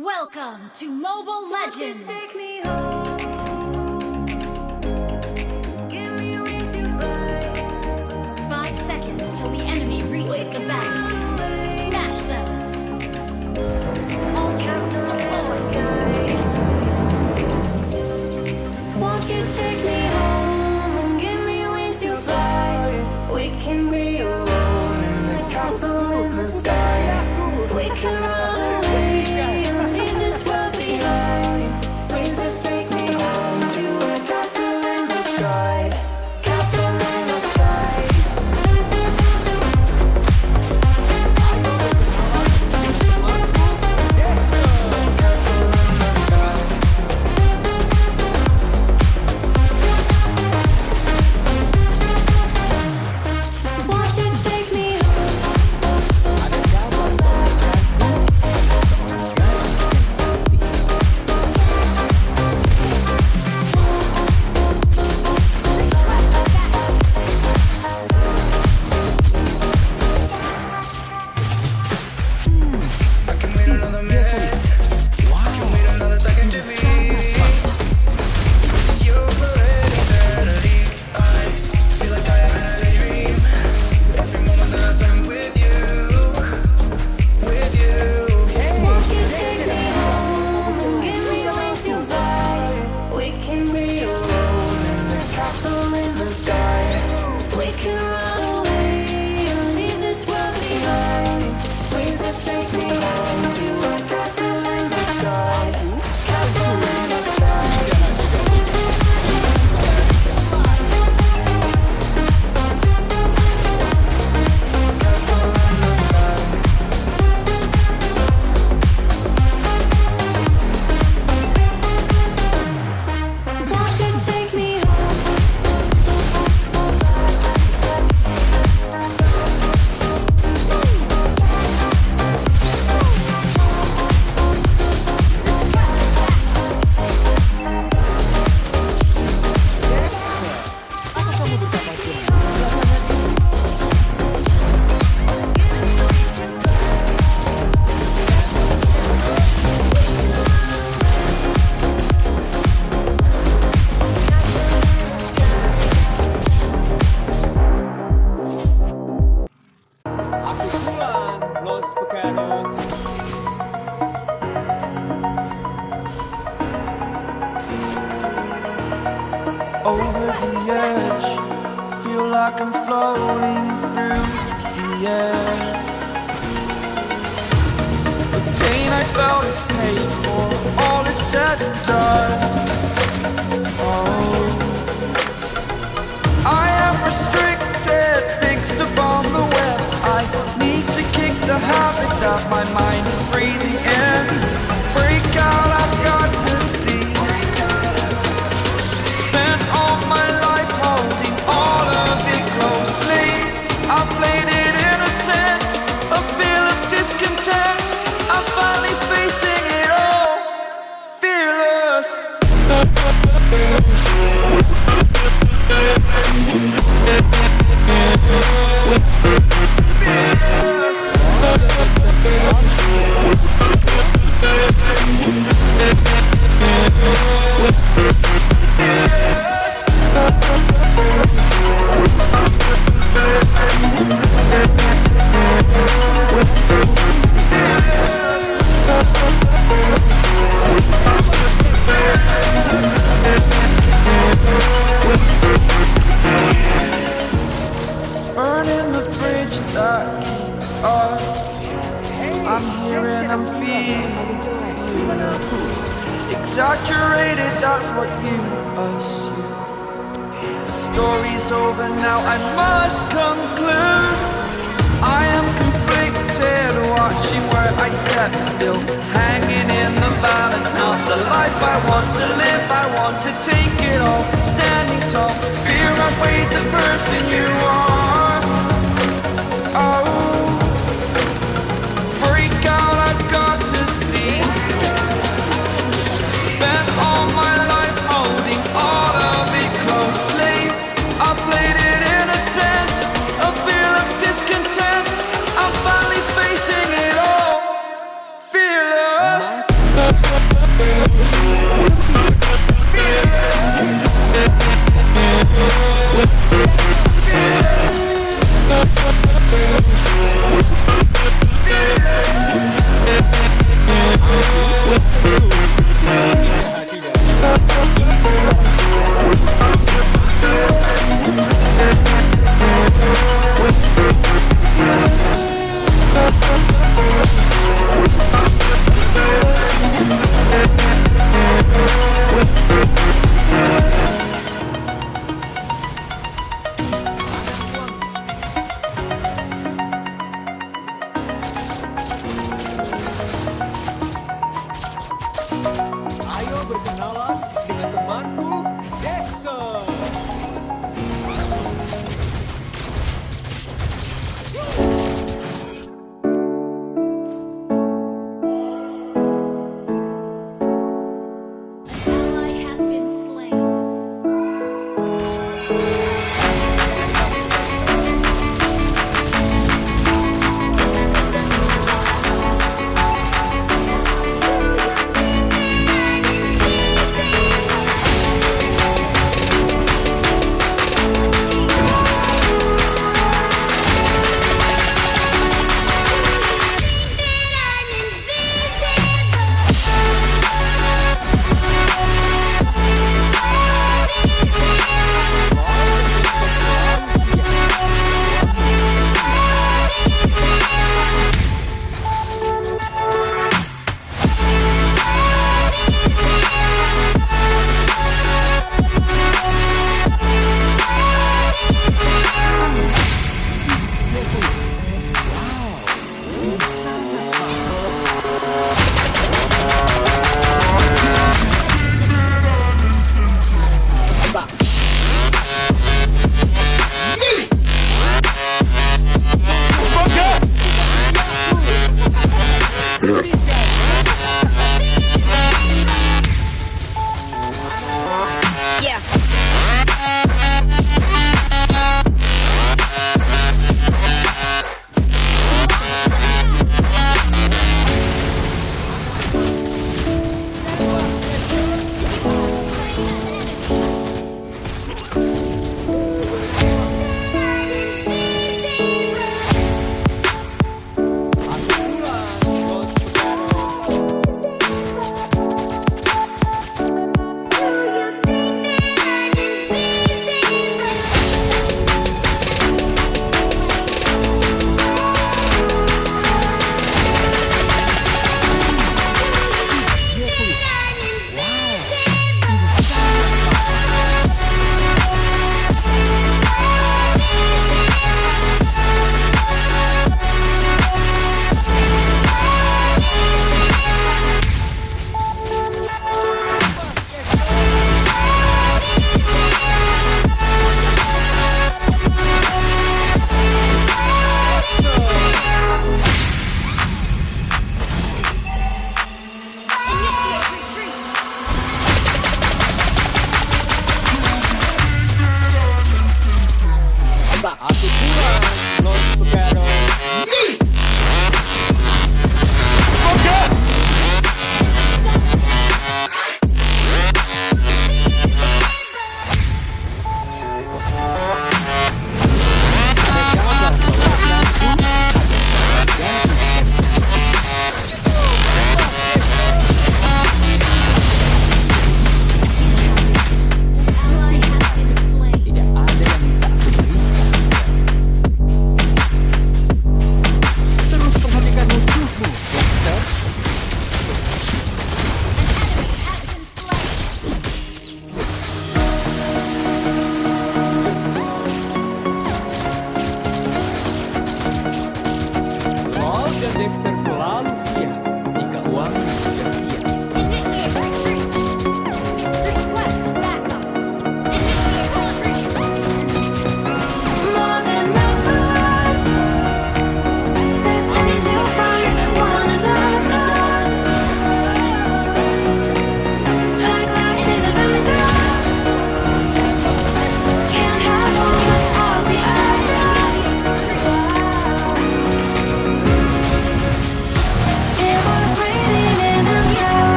Welcome to Mobile Legends! Take me home. Give me with you fly. 5 seconds till the enemy reaches the battlefield. Smash them! All troops deployed! Won't you take me home and give me wings to fly? We can be alone in the castle in the sky. We can run away and leave this world behind. Please just take me home to a castle in the sky. Castle in the sky. Castle in the sky. Won't you take me I can wait another minute. I can wait another second to be with you for an eternity. I feel like I am in a daydream. Every moment that I spend with you, with you. Won't you take me home and give me wings to fly? We can be alone in the castle in the sky. We can run away and leave this world behind. Please just take me home to a castle in the sky. Castle in the sky. Castle in the sky. Won't you take me home? Acostumbran los pecados. Over the edge, feel like I'm floating through the air. The pain I felt is paid for, all is said and done. Oh, I am restricted, fixed upon the web. I need to kick the habit that my mind is breathing in. Break out, I've got to see. Spent all my life holding all of it closely. I played it innocent, a feel of discontent. I'm finally facing it all, fearless. Burning the bridge that keeps us. I'm here and I'm feeling. Exaggerated, that's what you assume. The story's over now, I must conclude. I am conflicted, watching where I step still, hanging in the balance. Not the life I want to live, I want to take it all. Standing tall, fear outweighed the person you are. Oh, break out, I've got to see. Spent all my life holding all of it closely. I played it innocent, a feel of discontent. I'm finally facing it all, fearless.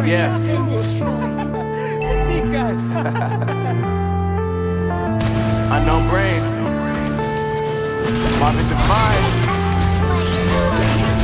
Yeah. has been destroyed. Hentikan. Unknown brain. Marvin Divine.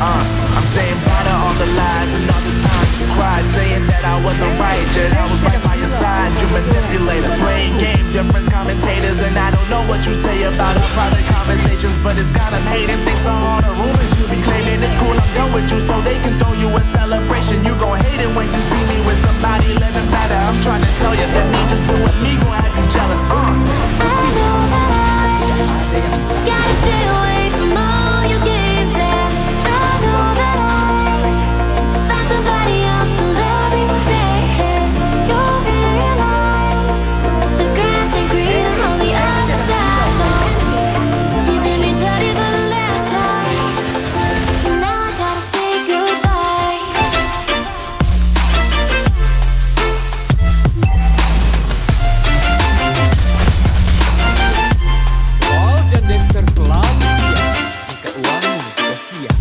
I'm saying bye to all the lies and all the times you cried, saying that I wasn't right, yet I was right by your side. You manipulator, playing games, your friends commentators, and I don't know what you say about our private conversations, but it's got them hating thanks to all the rumors you be claiming. It's cool, I'm done with you, so they can throw you a celebration. You gon' hate it when you see me with somebody living better. I'm trying to tell you that me just doing me gon' have you jealous. I know that I gotta stay away from all your games. Yeah, I know that I found somebody else to love me one day. You'll realize the grass ain't greener on the other side. No, you did me dirty for the last time, so now I gotta say goodbye. Wall dan Dexter selalu siap jika uangmu tidak siap.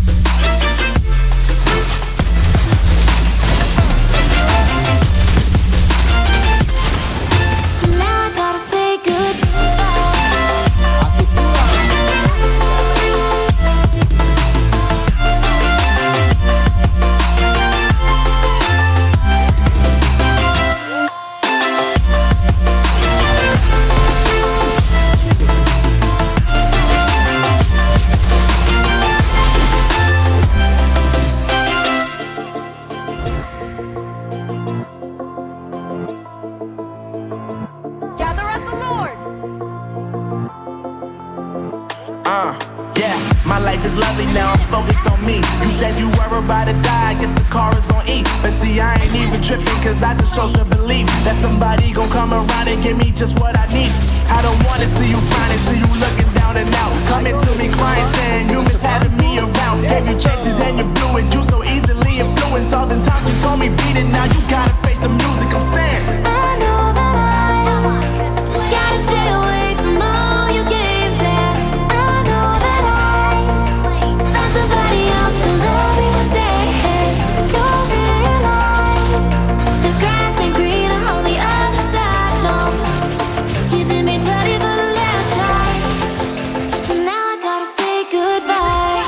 So now I gotta say goodbye. Aku pulang. Gather at the Lord. Yeah, my life is lovely now, I'm focused on me. You said you were about to die, I guess the car is on E. But see, I ain't even tripping, cause I just chose to believe that somebody gon' come around and give me just what I need. I don't wanna see you crying, see you looking down and out, coming to me crying, saying you miss having me around. Gave you chances and you blew it, you so easily influenced. All the times you told me beat it, now you gotta face the music. I'm saying I know that I gotta stay away from all your games. Yeah, I know that I found somebody else to love me one day. You'll realize the grass ain't greener on the other side. No, you did me dirty for the last time, so now I gotta say goodbye.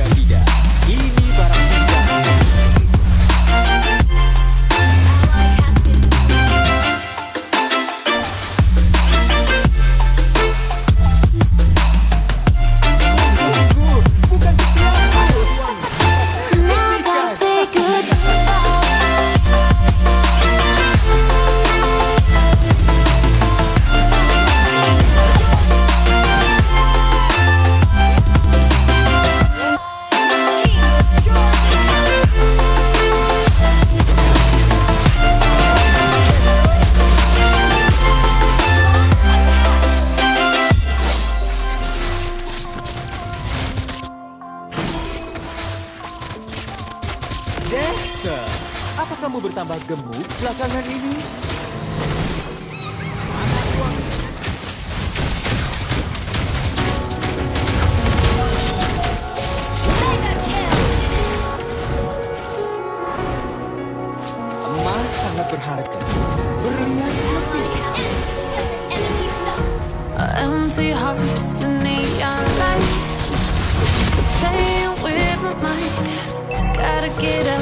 Tidak. Ini barang beda. Ally has been Tunggu, bukan ketiakku. So now I gotta say goodbye. Dexter, apa kamu bertambah gemuk belakangan ini? mega kill. Emas sangat berharga. Berlian Ally has been slain. Enemy double. Empty hearts and neon lights playing with my mind. Gotta get up.